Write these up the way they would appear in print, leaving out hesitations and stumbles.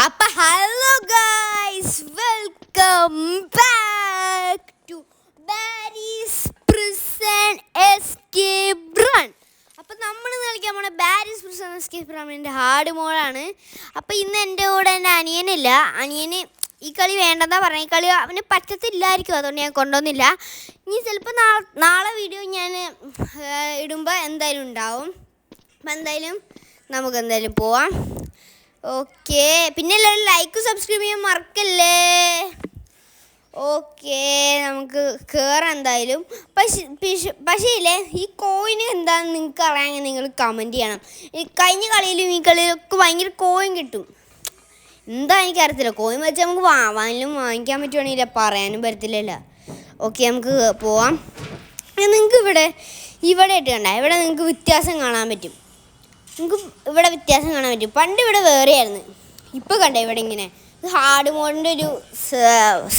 അപ്പോൾ hello guys, welcome back to Barry's prison escape run. അപ്പോൾ നമ്മൾ കളിക്കാൻ പോണ ബാരീസ് പ്രിസൺ എസ്കേപ്പ് റണ്ണിൻ്റെ ഹാർഡ് മോഡാണ്. അപ്പോൾ ഇന്ന് എൻ്റെ കൂടെ എൻ്റെ അനിയനില്ല. അനിയന് ഈ കളി വേണ്ടെന്നാ പറഞ്ഞത്. ഈ കളി അവന് പറ്റത്തില്ലായിരിക്കും, അതുകൊണ്ട് ഞാൻ കൊണ്ടുവന്നില്ല. ഇനി ചിലപ്പോൾ നാളെ വീഡിയോ ഞാൻ ഇടുമ്പോൾ എന്തായാലും ഉണ്ടാവും. അപ്പം എന്തായാലും നമുക്ക് എന്തായാലും പോവാം. ഓക്കെ, പിന്നെ എല്ലാവരും ലൈക്ക് സബ്സ്ക്രൈബ് ചെയ്യാൻ മറക്കല്ലേ. ഓക്കെ, നമുക്ക് കയറാം എന്തായാലും. പക്ഷേ ഇല്ലേ, ഈ കോയിന് എന്താണെന്ന് നിങ്ങൾക്ക് അറിയാമെങ്കിൽ നിങ്ങൾ കമൻറ്റ് ചെയ്യണം. ഈ കഴിഞ്ഞ കളിയിലും ഈ കളിയിലൊക്കെ ഭയങ്കര കോയിൻ കിട്ടും. എന്താ എനിക്കറിയത്തില്ല, കോയിൻ വെച്ച് നമുക്ക് വാങ്ങിക്കാൻ പറ്റുവാണെങ്കിൽ പറയാനും പറ്റത്തില്ലല്ലോ. ഓക്കെ, നമുക്ക് പോവാം. നിങ്ങൾക്ക് ഇവിടെ ഇട്ട് കണ്ട, ഇവിടെ നിങ്ങൾക്ക് വ്യത്യാസം കാണാൻ പറ്റും. നിങ്ങൾക്ക് ഇവിടെ വ്യത്യാസം കാണാൻ പറ്റും. പണ്ട് ഇവിടെ വേറെയായിരുന്നു, ഇപ്പോൾ കണ്ട ഇവിടെ ഇങ്ങനെ. ഇത് ഹാർഡ് മോഡിൻ്റെ ഒരു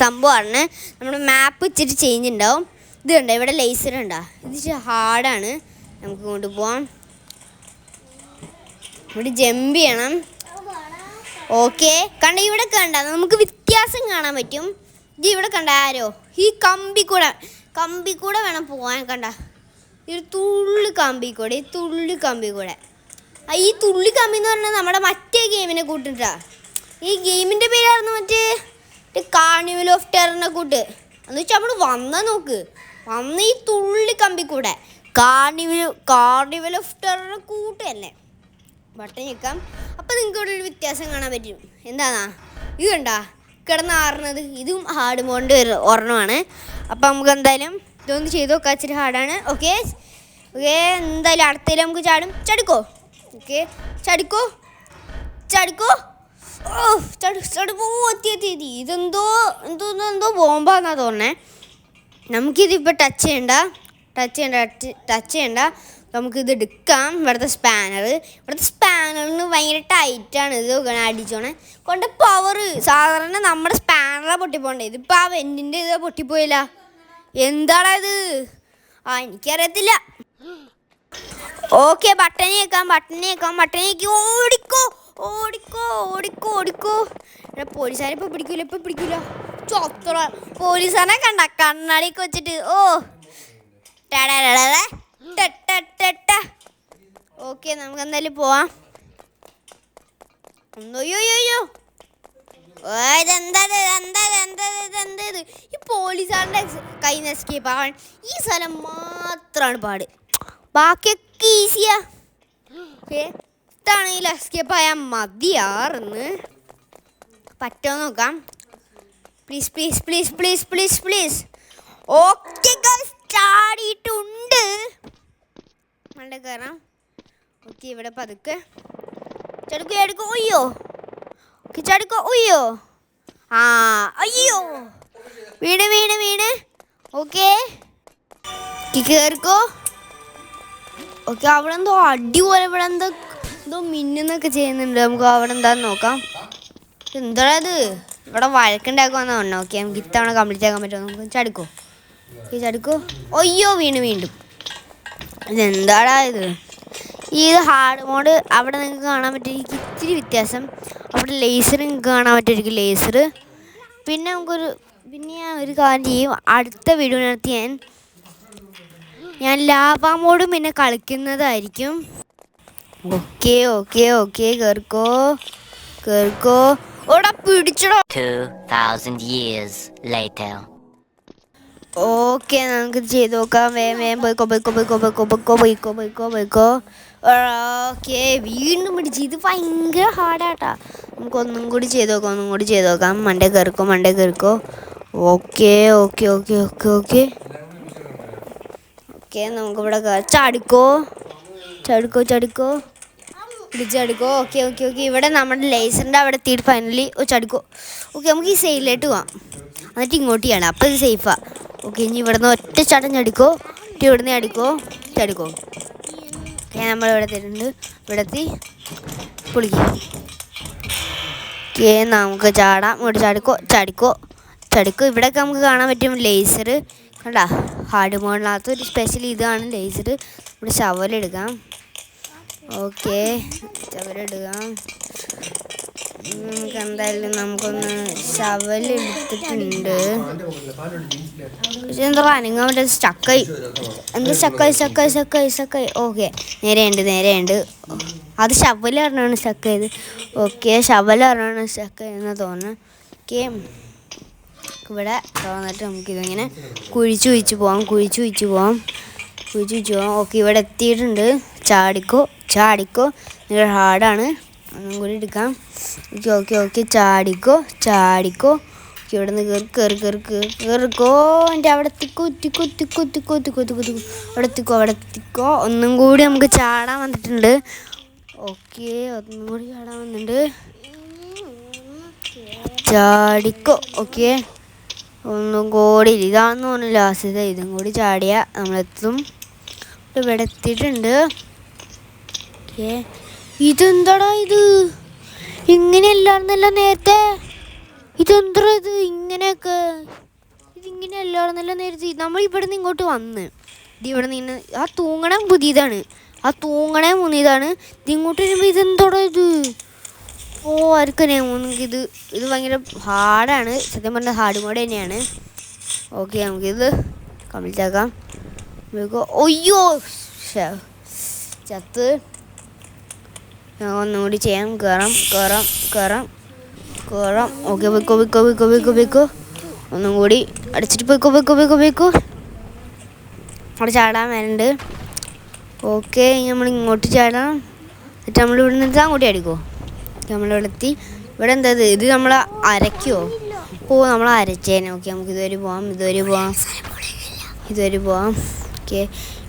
സംഭവമാണ്. നമ്മുടെ മാപ്പ് ഇച്ചിരി ചേഞ്ച് ഉണ്ടാവും. ഇത് കണ്ട, ഇവിടെ ലേസർ ഉണ്ടോ, ഇത് ഇച്ചിരി ഹാർഡാണ്. നമുക്ക് കൊണ്ടുപോകാം. ഇവിടെ ജമ്പ് ചെയ്യണം. ഓക്കെ, കണ്ട ഇവിടെ കണ്ട നമുക്ക് വ്യത്യാസം കാണാൻ പറ്റും. ഇത് ഇവിടെ കണ്ട ആരോ ഈ കമ്പി കൂടെ വേണം പോകാൻ. കണ്ട ഈ തുള്ളി കമ്പി കൂടെ ഈ തുള്ളി കമ്പി എന്ന് പറഞ്ഞാൽ നമ്മുടെ മറ്റേ ഗെയിമിനെ കൂട്ടിട്ടാ. ഈ ഗെയിമിൻ്റെ പേരായിരുന്നു മറ്റേ കാർണിവൽ ഓഫ് ടെററിനെ കൂട്ട്. എന്ന് വെച്ചാൽ നമ്മൾ വന്ന ഈ തുള്ളി കമ്പി കൂടെ കാർണിവൽ ഓഫ് ടെററിനെ കൂട്ട് തന്നെ ബട്ടൺ ഞെക്കാം. അപ്പം നിങ്ങൾക്ക് ഇവിടെ ഒരു വ്യത്യാസം കാണാൻ പറ്റും. എന്താണാ ഇത് കണ്ടാ കിടന്നാറുന്നത്? ഇതും ഹാർഡ് മോഡിൻ്റെ ഒരു ഒരെണ്ണമാണ്. അപ്പം നമുക്ക് എന്തായാലും ഇതൊന്ന് ചെയ്ത് നോക്കാം. ഇച്ചിരി ഹാർഡാണ്. ഓക്കെ, എന്തായാലും അടുത്തതിൽ നമുക്ക് ചടുക്കോ. ഓക്കെ, ചടുക്കോ. എത്തി. ഇതെന്തോ ബോംബാന്നാ തോന്നണേ. നമുക്കിതിപ്പോൾ ടച്ച് ചെയ്യണ്ട. നമുക്കിത് എടുക്കാം. ഇവിടുത്തെ സ്പാനറിന് ഭയങ്കര ടൈറ്റാണ്. ഇത് അടിച്ചോണേ കൊണ്ട് പവർ. സാധാരണ നമ്മുടെ സ്പാനറാണ് പൊട്ടിപ്പോണ്ടേ, ഇതിപ്പോൾ ആ വെൻറ്റിൻ്റെ ഇത് പൊട്ടിപ്പോയില്ല. എന്താടാ ഇത്? എനിക്കറിയത്തില്ല. ഓക്കെ, ബട്ടൺ ഞെക്കാം. ഓടിക്കോ. പോലീസുകാരെ ഇപ്പം പിടിക്കൂല. ചോത്ര പോലീസുകാരനെ കണ്ട കണ്ണാടിയൊക്കെ വെച്ചിട്ട്. ഓക്കെ, നമുക്ക് എന്തായാലും പോവാം. അയ്യോ, ഇതെന്താ ഈ പോലീസുകാരൻ്റെ കയ്യിൽ നിന്ന് എസ്കേപ്പ് ആവാൻ ഈ സ്ഥലം മാത്രമാണ് പാട്. ബാക്കിയൊക്കെ ഈസിയാ. ഓക്കെ, ഇതാണെങ്കിൽ എസ്കേപ്പ് ആയാൽ മതിയാറുന്ന്. പറ്റുമോ നോക്കാം. പ്ലീസ്. ഓക്കെ, ചാടിയിട്ടുണ്ട്. നല്ല കയറാം. ഓക്കെ, ഇവിടെ പതുക്കെ ചടുക്കോ. അയ്യോ, വീണ്. ഓക്കെ, കയറിക്കോ. ഓക്കെ, അവിടെ എന്തോ അടിപോലെ ഇവിടെ എന്തോ മിന്നുന്നൊക്കെ ചെയ്യുന്നുണ്ട്. നമുക്ക് അവിടെ എന്താന്ന് നോക്കാം. എന്താ ഇത്? ഇവിടെ വഴക്കുണ്ടാക്കുവാന്ന് തോന്നണം. ഓക്കെ, നമുക്ക് ഇത്തവണ കംപ്ലീറ്റ് ആക്കാൻ പറ്റുമോ? നമുക്ക് ചടുക്കോ. അയ്യോ, വീണ്ടും. ഇതെന്താടാ ഇത്? ഈ ഹാർഡ് മോഡ് അവിടെ നിങ്ങൾക്ക് കാണാൻ പറ്റും. എനിക്ക് ഇത്തിരി വ്യത്യാസം. അവിടെ ലേസർ നിങ്ങൾക്ക് കാണാൻ പറ്റുമായിരിക്കും. ലേസർ പിന്നെ ഞാൻ ഒരു കാര്യം ചെയ്യും. അടുത്ത വീഡിയോനകത്ത് ഞാൻ ലാവ മോഡും പിന്നെ കളിക്കുന്നതായിരിക്കും. ഓക്കെ, കേറിക്കോ. ഓടാ, പിടിച്ചടോ. 2000 years later. ഓക്കെ, നമുക്ക് ചെയ്ത് നോക്കാം. വേഗം പോയിക്കോ. ഓക്കെ, വീണ്ടും പിടിച്ച്. ഇത് ഭയങ്കര ഹാർഡാട്ടാ. നമുക്ക് ഒന്നും കൂടി ചെയ്ത് നോക്കാം. മണ്ടേ കയറിക്കോ. ഓക്കെ, നമുക്കിവിടെ ചടുക്കോ. ഓക്കെ. ഇവിടെ നമ്മുടെ ലേസറിൻ്റെ അവിടെ എത്തിയിട്ട് ഫൈനലി ചടുക്കോ. ഓക്കെ, നമുക്ക് ഈ സൈഡിലോട്ട് പോവാം. എന്നിട്ട് ഇങ്ങോട്ട് ചെയ്യണം. അപ്പോൾ ഇത് സേഫാ. ഓക്കെ, ഇനി ഇവിടെ നിന്ന് ഒറ്റ ചടം ചടുക്കോ. ഇവിടെ നിന്ന് ചടുക്കോ. ഓക്കെ, നമ്മളിവിടെ തരുന്നുണ്ട്. ഇവിടെ എത്തി പൊളിക്കും. ഓക്കെ, നമുക്ക് ചാടാം. ഇങ്ങോട്ട് ചടുക്കോ. ഇവിടെയൊക്കെ നമുക്ക് കാണാൻ പറ്റും ലേസർ. കണ്ടാ, ഹാർഡ് മോഡിനകത്ത് ഒരു സ്പെഷ്യൽ ഇതാണ് ലേസർ. ഇവിടെ ഷവലെടുക്കാം. ഓക്കെ, ഷവലെടുക്കാം. നമുക്ക് എന്തായാലും നമുക്കൊന്ന് ശവലെടുത്തിട്ടുണ്ട്. പക്ഷെ എന്താ അനങ്ങാൻ പറ്റാ സ്റ്റക്കായി. എന്താ സ്റ്റക്കായി. ഓക്കെ നേരെയുണ്ട്. അത് ശവല് പറഞ്ഞാണ് സ്റ്റക്കായത്. ഓക്കെ ശവല് പറഞ്ഞാണ് സ്റ്റക്കായെന്ന് തോന്നുന്നു. ഓക്കെ ഇവിടെ തുറന്നിട്ട് നമുക്കിതിങ്ങനെ കുഴിച്ചു വെച്ച് പോവാം. ഓക്കെ ഇവിടെ എത്തിയിട്ടുണ്ട്. ചാടിക്കോ നിങ്ങൾ ഹാർഡാണ്. ഒന്നും കൂടി എടുക്കാം. ഓക്കെ ചാടിക്കോ. ഇവിടെ നിന്ന് കയറിക്കോ. എൻ്റെ അവിടെ എത്തിക്കോ. അവിടെ എത്തിക്കോ. ഒന്നും കൂടി നമുക്ക് ചാടാൻ വന്നിട്ടുണ്ട്. ഓക്കെ ഒന്നും കൂടി ചാടാൻ വന്നിട്ടുണ്ട്. ചാടിക്കോ. ഓക്കെ ഒന്നും കൂടി ഇതാന്ന് തോന്നുന്നു ലാസ്റ്റ്. ഇതും കൂടി ചാടിയാ നമ്മളെത്തും. ഇവിടെ എത്തിയിട്ടുണ്ട്. ഓക്കെ ഇതെന്താടാ ഇത്? ഇങ്ങനെയല്ലായിരുന്നല്ലോ നേരത്തെ. ഇതെന്താ ഇത് ഇങ്ങനെയൊക്കെ? ഇതിങ്ങനെയല്ലായിരുന്നല്ലോ നേരത്തെ. നമ്മൾ ഇവിടെ നിന്ന് ഇങ്ങോട്ട് വന്ന് ഇവിടെ നിന്ന് ആ തൂങ്ങണം പുതിയതാണ്. ഇതിങ്ങോട്ട് വരുമ്പോൾ ഇതെന്താടാ ഇത്? ഓ ആർക്കറിയാം. നമുക്കിത് ഭയങ്കര ഹാർഡാണ്. സത്യം പറഞ്ഞാൽ ഹാർഡ് മോഡ് തന്നെയാണ്. ഓക്കെ നമുക്കിത് കംപ്ലീറ്റ് ആക്കാം. ഒയ്യോ ചത്ത്. ഒന്നും കൂടി ചെയ്യാം. കയറാം. ഓക്കെ പോയിക്കോ. ഒന്നും കൂടി അടിച്ചിട്ട് പോയിക്കോ. അവിടെ ചാടാൻ വരണ്ട്. ഓക്കെ നമ്മൾ ഇങ്ങോട്ട് ചാടാം. എന്നിട്ട് നമ്മൾ ഇവിടെ നിന്ന് അങ്ങോട്ട് അടിക്കുമോ? നമ്മളിവിടെ എത്തി. ഇവിടെ എന്താ ഇത് നമ്മൾ അരയ്ക്കുമോ? നമ്മൾ അരച്ചേനെ. ഓക്കെ നമുക്ക് ഇതുവരെ പോവാം. ഓക്കെ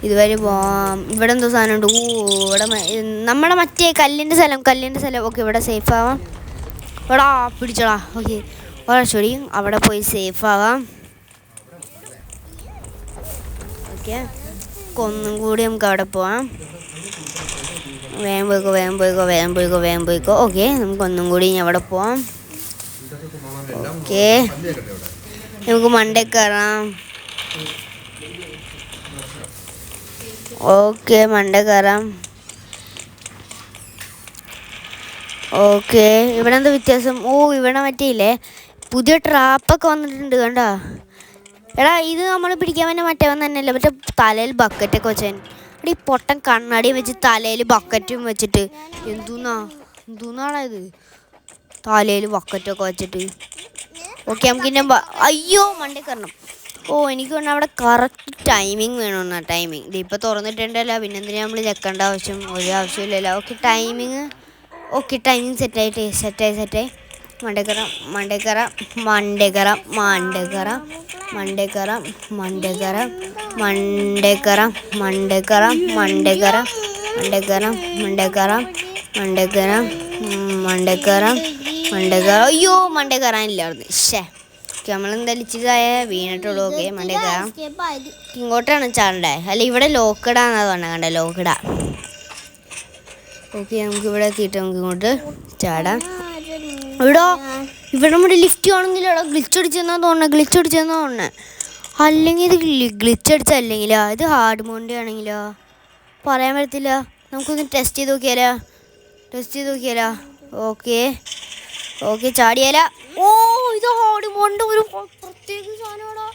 ഇതുവരെ പോവാം. ഇവിടെ എന്തോ സാധനമുണ്ട്. ഇവിടെ നമ്മുടെ മറ്റേ കല്ലിൻ്റെ സ്ഥലം. ഓക്കെ ഇവിടെ സേഫ് ആവാം. ഇവിടെ പിടിച്ചോളാം. ഓക്കെ ഒരാഴ്ച അവിടെ പോയി സേഫ് ആവാം. ഓക്കെ ഒന്നും കൂടി നമുക്ക് അവിടെ പോവാം. വേഗം പോയിക്കോ. ഓക്കെ നമുക്കൊന്നും കൂടി അവിടെ പോവാം. ഓക്കെ നമുക്ക് മണ്ടേ കയറാം. ഓക്കെ ഇവിടെ എന്താ വ്യത്യാസം? ഇവിടെ മറ്റേയില്ലേ പുതിയ ട്രാപ്പൊക്കെ വന്നിട്ടുണ്ട് കണ്ടോ? എടാ ഇത് നമ്മൾ പിടിക്കാൻ പറ്റുന്ന മറ്റേ തന്നെയല്ല. മറ്റേ തലയിൽ ബക്കറ്റൊക്കെ വെച്ചാൽ ഈ പൊട്ടൻ കണ്ണാടിയും വെച്ച് തലയിൽ ബക്കറ്റും വെച്ചിട്ട് എന്തൂന്നാണ് ഇത്? തലയിൽ ബക്കറ്റൊക്കെ വെച്ചിട്ട്. ഓക്കെ നമുക്ക് ഇന്നെ അയ്യോ മണ്ടേ കയറണം. എനിക്ക് വേണം അവിടെ കറക്റ്റ് ടൈമിങ് വേണമെന്നാ. ടൈമിങ് ഇതിപ്പോൾ തുറന്നിട്ടുണ്ടല്ലോ. പിന്നെ എന്തിനാ നമ്മൾ ചെക്കേണ്ട ഒരു ആവശ്യമില്ലല്ലോ. ഓക്കെ ടൈമിങ് സെറ്റായി. മണ്ടേക്കറ അയ്യോ മണ്ടേ കയറാനില്ലായിരുന്നു. നമ്മളെന്തായാലും ഇച്ചിരിതായ വീണിട്ടുള്ളൂ. ഓക്കെ മണ്ടേ കയറാം. ഇങ്ങോട്ടാണ് ചാടണ്ടേ? അല്ല ഇവിടെ ലോക്കഡാന്നാ പറഞ്ഞ കണ്ടേ. ലോക്കഡാ. ഓക്കെ നമുക്ക് ഇവിടെ എത്തിയിട്ട് നമുക്ക് ഇങ്ങോട്ട് ചാടാം. ഇവിടെ നമ്മുടെ ലിഫ്റ്റ് ആണെങ്കിലോ ഗ്ലിച്ച് അടിച്ചെന്നാ തോന്നണേ. അല്ലെങ്കിൽ ഇത് ഗ്ലിച്ച് അടിച്ചല്ലെങ്കിലോ ഇത് ഹാർഡ് മോഡ് ആണെങ്കിലോ പറയാൻ പറ്റത്തില്ല. നമുക്കൊന്ന് ടെസ്റ്റ് ചെയ്ത് നോക്കിയാലോ. ഓക്കെ ചാടിയാല. ഇത് ഹാർഡ് മോഡിൻ്റെ ഒരു പ്രത്യേക സാധനമാടാ.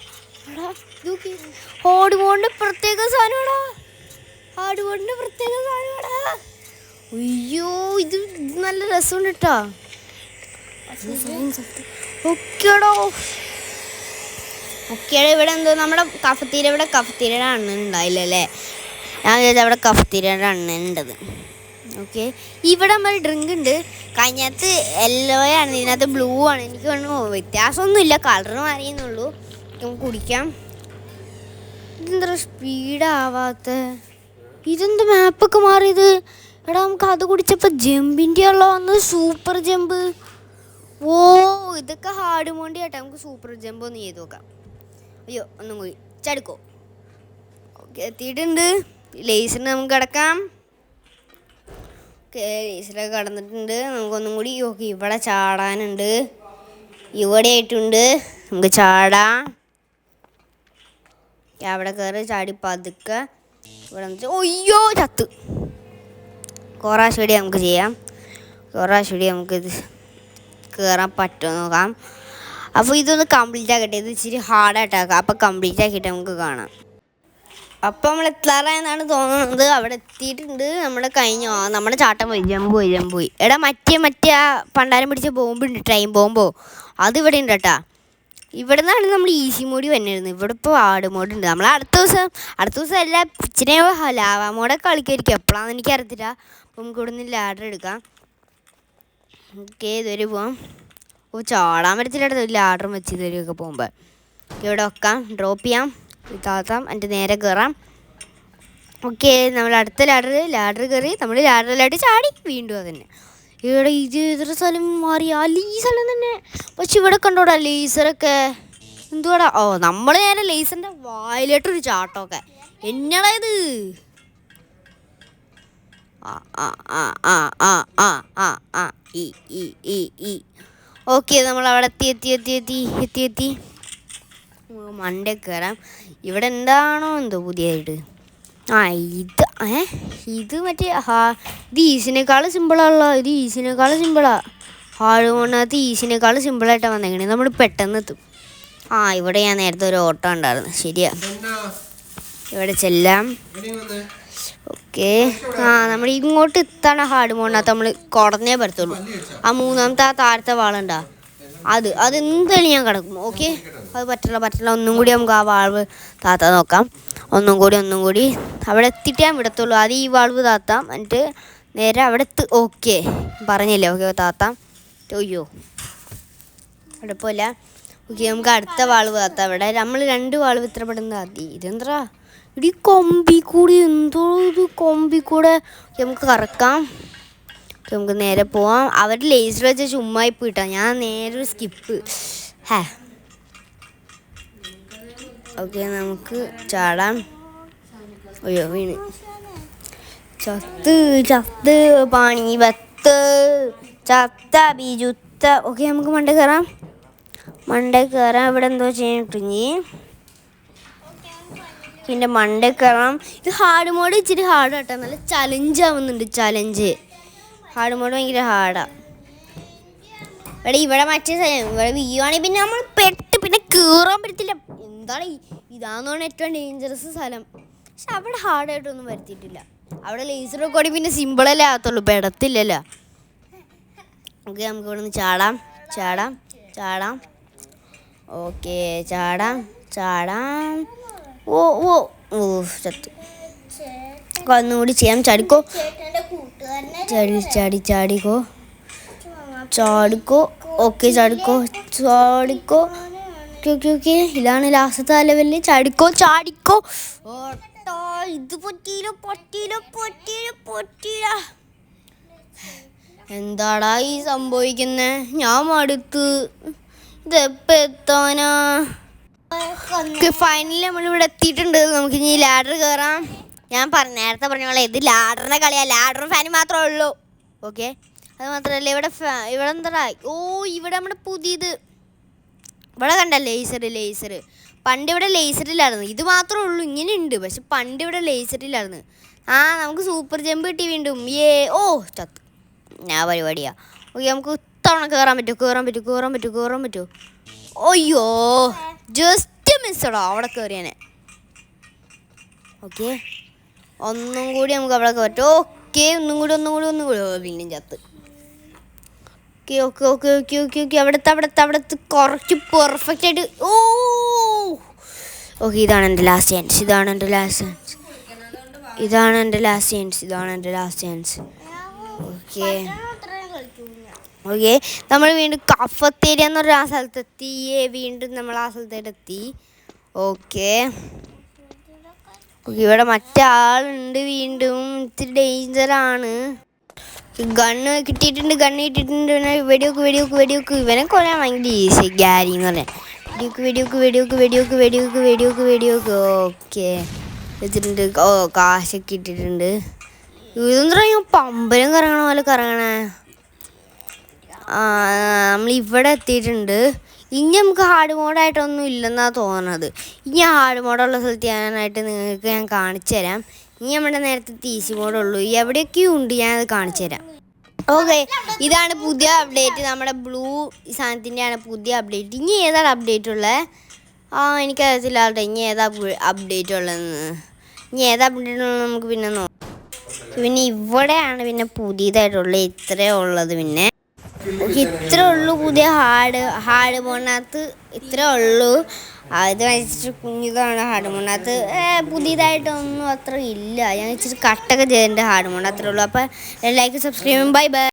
അയ്യോ ഇത് നല്ല രസമുണ്ട് കേട്ടോ. ഓക്കേടാ ഇവിടെ എന്തോ നമ്മുടെ കഫത്തീരയുടെ അണ്ണൻ ഉണ്ടായില്ലല്ലേ? ഞാൻ വിചാരിച്ചു അവിടെ കഫത്തീരയുടെ അണ്ണനുണ്ടത്. ഓക്കെ ഇവിടെ നമ്മൾ ഡ്രിങ്ക് ഉണ്ട്. കഴിഞ്ഞകത്ത് യെല്ലോ ആണ്, ഇതിനകത്ത് ബ്ലൂ ആണ്. എനിക്ക് തോന്നുന്നു വ്യത്യാസമൊന്നുമില്ല, കളർ മാറിയെന്നുള്ളൂ. നമുക്ക് കുടിക്കാം. ഇതെന്താ സ്പീഡാവാത്ത? ഇതെന്താ മാപ്പൊക്കെ മാറിയത്? എടാ നമുക്ക് അത് കുടിച്ചപ്പോൾ ജമ്പിൻ്റെ ഉള്ള വന്ന് സൂപ്പർ ജമ്പ്. ഇതൊക്കെ ഹാർഡ് മോണ്ടി ആട്ടെ. നമുക്ക് സൂപ്പർ ജമ്പ് ഒന്ന് ചെയ്ത് നോക്കാം. അയ്യോ ഒന്നും കൂടി ചടുക്കോ. ഓക്കെ എത്തിയിട്ടുണ്ട്. ലേസിന് നമുക്ക് കിടക്കാം. ഓക്കെ ലേസിലൊക്കെ കടന്നിട്ടുണ്ട്. നമുക്കൊന്നും കൂടി. ഓക്കെ ഇവിടെ ചാടാനുണ്ട്. ഇവിടെ ആയിട്ടുണ്ട്. നമുക്ക് ചാടാം. അവിടെ കയറി ചാടി പതുക്കെ ഇവിടെ അയ്യോ ചത്ത്. കൊറാശ്വടി നമുക്ക് ചെയ്യാം. നമുക്കിത് കയറാൻ പറ്റുമോ നോക്കാം. അപ്പോൾ ഇതൊന്ന് കംപ്ലീറ്റ് ആക്കട്ടെ. ഇത് ഇച്ചിരി ഹാർഡായിട്ടാക്കാം. അപ്പോൾ കംപ്ലീറ്റ് ആക്കിയിട്ട് നമുക്ക് കാണാം. അപ്പോൾ നമ്മൾ എത്താറായെന്നാണ് തോന്നുന്നത്. അവിടെ എത്തിയിട്ടുണ്ട്. നമ്മുടെ കഴിഞ്ഞോ നമ്മുടെ ചാട്ടം പോയി, ജമ്പ് പോയി. എടാ മറ്റേ ആ പണ്ടാരം പിടിച്ച ബോംബുണ്ട്, ട്രെയിൻ ബോംബോ, അത് ഇവിടെ ഉണ്ട് കേട്ടാ. ഇവിടെ നിന്നാണ് നമ്മൾ ഈസി മോഡ് വന്നിരുന്നത്. ഇവിടെ ഇപ്പോൾ ഹാർഡ് മോഡ് ഉണ്ട്. നമ്മൾ അടുത്ത ദിവസം എല്ലാ ഇച്ചിരി ലാവ മോഡൊക്കെ കളിക്കുമായിരിക്കും. എപ്പോഴാണെന്ന് എനിക്കറിയത്തില്ല. അപ്പോൾ നമുക്ക് ഇവിടെ നിന്ന് ലാഡർ എടുക്കാം. ഓക്കെ, ഇതുവരെ പോവാം. ചാടാൻ പറ്റത്തില്ല. ലാഡറും വെച്ച് ഇതുവരെയൊക്കെ പോകുമ്പോൾ ഇവിടെ വെക്കാം, ഡ്രോപ്പ് ചെയ്യാം, താത്താം, എന്നിട്ട് നേരെ കയറാം. ഓക്കെ, നമ്മൾ അടുത്ത ലാഡർ കയറി നമ്മൾ ലാഡറിലായിട്ട് ചാടി വീണ്ടും അതന്നെ. ഇവിടെ ഇത് ഇത്ര സ്ഥലം മാറിയാ ഈ സ്ഥലം തന്നെ. പക്ഷെ ഇവിടെ കണ്ടോടാ ലേസറൊക്കെ എന്തുവാടാ. ഓ, നമ്മൾ നേരെ ലേസറിൻ്റെ വായിലോട്ടൊരു ചാട്ടമൊക്കെ എന്നടാ ഇത്. ഓക്കെ, നമ്മൾ അവിടെ എത്തി. മണ്ടേ കയറാം. ഇവിടെ എന്താണോ എന്തോ പുതിയതായിട്ട്. ഇത് മറ്റേ ഇത് ഈസിനേക്കാളും സിമ്പിളാണല്ലോ. ഇത് ഈസിനേക്കാളും സിമ്പിളാ. ഹാർഡ് മോഡിനകത്ത് ഈസിനേക്കാളും സിമ്പിളായിട്ടാണ് വന്നേക്കണേ. നമ്മൾ പെട്ടെന്ന് എത്തും. ഇവിടെ ഞാൻ നേരത്തെ ഒരു ഓട്ടം ഉണ്ടായിരുന്നു. ശരിയാ, ഇവിടെ ചെല്ലാം. ഓക്കെ, നമ്മൾ ഇങ്ങോട്ട് എത്താണ് ഹാർഡ് മോഡിനകത്ത് നമ്മൾ കുടഞ്ഞേ പറ്റത്തുള്ളൂ. ആ മൂന്നാമത്തെ ആ താഴത്തെ വാളുണ്ടാ, അത് എന്തായാലും ഞാൻ കിടക്കും. ഓക്കെ, അത് പറ്റില്ല. ഒന്നും കൂടി നമുക്ക് ആ വാൾവ് താത്താൻ നോക്കാം. ഒന്നും കൂടി അവിടെ എത്തിയിട്ട് ഞാൻ വിടത്തുള്ളൂ. അത് ഈ വാൾവ് താത്താം, എന്നിട്ട് നേരെ അവിടെ ഓക്കെ പറഞ്ഞില്ലേ. ഓക്കെ, താത്താം. അയ്യോ, കുഴപ്പമില്ല. ഓക്കെ, നമുക്ക് അടുത്ത വാൾവ് താത്താം. ഇവിടെ നമ്മൾ 2 വാൾവ് ഇത്ര പെട്ടെന്ന് താത്തി. ഇതെന്താ ഇവിടെ കൊമ്പി കൂടി എന്തോ ഇത് കൊമ്പി കൂടെ. നമുക്ക് കറക്കാം. നമുക്ക് നേരെ പോവാം. അവർ ലേസർ വെച്ച് ചുമ്മാ പോയിട്ടാ. ഞാൻ നേരെ സ്കിപ്പ്. ഓക്കെ, നമുക്ക് ചാടാം. അയ്യോ, വീണ് ചത്ത് പാണി വത്ത് ചത്ത ബിജുത്ത. ഓക്കെ, നമുക്ക് മണ്ടേ കയറാം. ഇവിടെ എന്തോ ചെയ്തിട്ടുണ്ടെങ്കി പിന്നെ മണ്ടേ കയറാം. ഇത് ഹാർഡ് മോഡ് ഇച്ചിരി ഹാർഡ് കേട്ടോ. നല്ല ചലഞ്ച് ആവുന്നുണ്ട്. ഹാർഡ് മോഡ് ഭയങ്കര ഹാർഡാണ്. ഇവിടെ മറ്റേ ഇവിടെ വീഴുവാണെങ്കിൽ പിന്നെ നമ്മൾ പിന്നെ കയറാൻ പറ്റത്തില്ല. എന്താണ് ഇതാണെന്നാണ് ഏറ്റവും ഡേഞ്ചറസ് സ്ഥലം. പക്ഷെ അവിടെ ഹാർഡായിട്ടൊന്നും വരുത്തിയിട്ടില്ല. അവിടെ ലേസർ കൂടി പിന്നെ സിമ്പിളല്ലേ ആകത്തുള്ളൂ, പെടത്തില്ലല്ലോ. ഓക്കെ, നമുക്ക് ഇവിടെ നിന്ന് ചാടാം. ഓക്കെ, ചാടാം. ഓ ചത്തു. ഒന്നുകൂടി ചെയ്യാം. ചാടിക്കോ. ഓക്കെ, ചാടിക്കോ. ഓക്കെ, ഇതാണ് ലാസ്റ്റത്തെ ലെവലിൽ. ചാടിക്കോ. ഇത് പറ്റിയില്ല. എന്താടാ ഈ സംഭവിക്കുന്നേ? ഞാൻ മടുത്ത്. ഇതെപ്പോ എത്താനാ? ഫൈനലി നമ്മളിവിടെ എത്തിയിട്ടുണ്ട്. നമുക്ക് ഇനി ലാഡർ കയറാം. ഞാൻ നേരത്തെ പറഞ്ഞ പോലെ ഇത് ലാഡറിൻ്റെ കളിയാണ്. ലാഡറും ഫാനും മാത്രമേ ഉള്ളൂ. ഓക്കെ, അത് മാത്രമല്ല ഇവിടെ എന്താ ഇവിടെ നമ്മുടെ പുതിയത് ഇവിടെ കണ്ട ലേസർ. പണ്ട് ഇവിടെ ലേസറിലായിരുന്നു. ഇത് മാത്രമേ ഉള്ളൂ, ഇങ്ങനെ ഉണ്ട്. പക്ഷെ പണ്ട് ഇവിടെ ലേസറിലായിരുന്നു. നമുക്ക് സൂപ്പർ ജമ്പ് കിട്ടി വീണ്ടും. ചത്തു. ഞാൻ പരിപാടിയാ. ഓക്കെ, നമുക്ക് ഇത്തവണ കയറാൻ പറ്റുമോ? അയ്യോ, ജസ്റ്റ് മിസ്സോടോ അവിടെ കയറിയാനെ. ഓക്കെ, ഒന്നും കൂടി നമുക്ക് അവിടെ പറ്റും. ഓക്കെ, ഒന്നും കൂടി വീണ്ടും ചത്ത്. ഓക്കെ, അവിടുത്തെ കുറച്ച് പെർഫെക്റ്റ് ആയിട്ട്. ഓക്കെ, ഇതാണ് എൻ്റെ ലാസ്റ്റ് ചാൻസ്. ഓക്കെ, നമ്മൾ വീണ്ടും കഫത്തേരിയ എന്ന് പറഞ്ഞ ആ സ്ഥലത്തെത്തി. വീണ്ടും നമ്മൾ ആ സ്ഥലത്തേടെത്തി. ഓക്കെ, ഇവിടെ മറ്റാളുണ്ട്. വീണ്ടും ഇത്തിരി ഡേഞ്ചറാണ്. ഗണ്ണ് കിട്ടിയിട്ടുണ്ട്. പിന്നെ വെടിവെക്ക്. ഇവനെ കൊല്ലാൻ ഭയങ്കര ഈസി. ഗ്യാരി എന്ന് പറഞ്ഞാൽ വെടിവെക്ക്. ഓക്കെ, വെച്ചിട്ടുണ്ട്. കാശൊക്കെ ഇട്ടിട്ടുണ്ട്. ഇതെന്താ പമ്പരം കറങ്ങണ പോലെ കറങ്ങണേ. നമ്മളിവിടെ എത്തിയിട്ടുണ്ട്. ഇനി നമുക്ക് ഹാർഡ് മോഡായിട്ടൊന്നും ഇല്ലെന്നാണ് തോന്നുന്നത്. ഇനി ഹാർഡ് മോഡുള്ള സ്ഥലത്ത് ഞാനായിട്ട് നിങ്ങൾക്ക് കാണിച്ചു തരാം. ഇനി നമ്മുടെ നേരത്തെ ഈസി മോഡുള്ളൂ. എവിടെയൊക്കെയും ഉണ്ട്, ഞാനത് കാണിച്ചു തരാം. ഓക്കെ, ഇതാണ് പുതിയ അപ്ഡേറ്റ്. നമ്മുടെ ബ്ലൂ സാധനത്തിൻ്റെയാണ് പുതിയ അപ്ഡേറ്റ്. ഇനി ഏതാണ് അപ്ഡേറ്റ് ഉള്ളത്? എനിക്കറിയത്തില്ല ആളുടെ ഇനി ഏതാ അപ്ഡേറ്റ് ഉള്ളതെന്ന്. ഇനി ഏതാ അപ്ഡേറ്റ് ഉള്ളത് നമുക്ക് പിന്നെ നോക്കാം. പിന്നെ ഇവിടെയാണ് പിന്നെ പുതിയതായിട്ടുള്ളത് ഇത്രേ ഉള്ളത്. പിന്നെ ഇത്രേ ഉള്ളൂ പുതിയ ഹാർഡ് മോണിനകത്ത് ഇത്രേ ഉള്ളൂ. അത് വെച്ചിട്ട് കുഞ്ഞിതാണ് ഹാർഡ് മോണിനകത്ത്. പുതിയതായിട്ടൊന്നും അത്ര ഇല്ല. ഞാൻ ഇച്ചിരി കട്ടൊക്കെ ചെയ്തിട്ടുണ്ട് ഹാർഡ് മോണിന് അത്രേ ഉള്ളൂ. അപ്പോൾ ലൈക്ക് സബ്സ്ക്രൈബ്. Bye bye.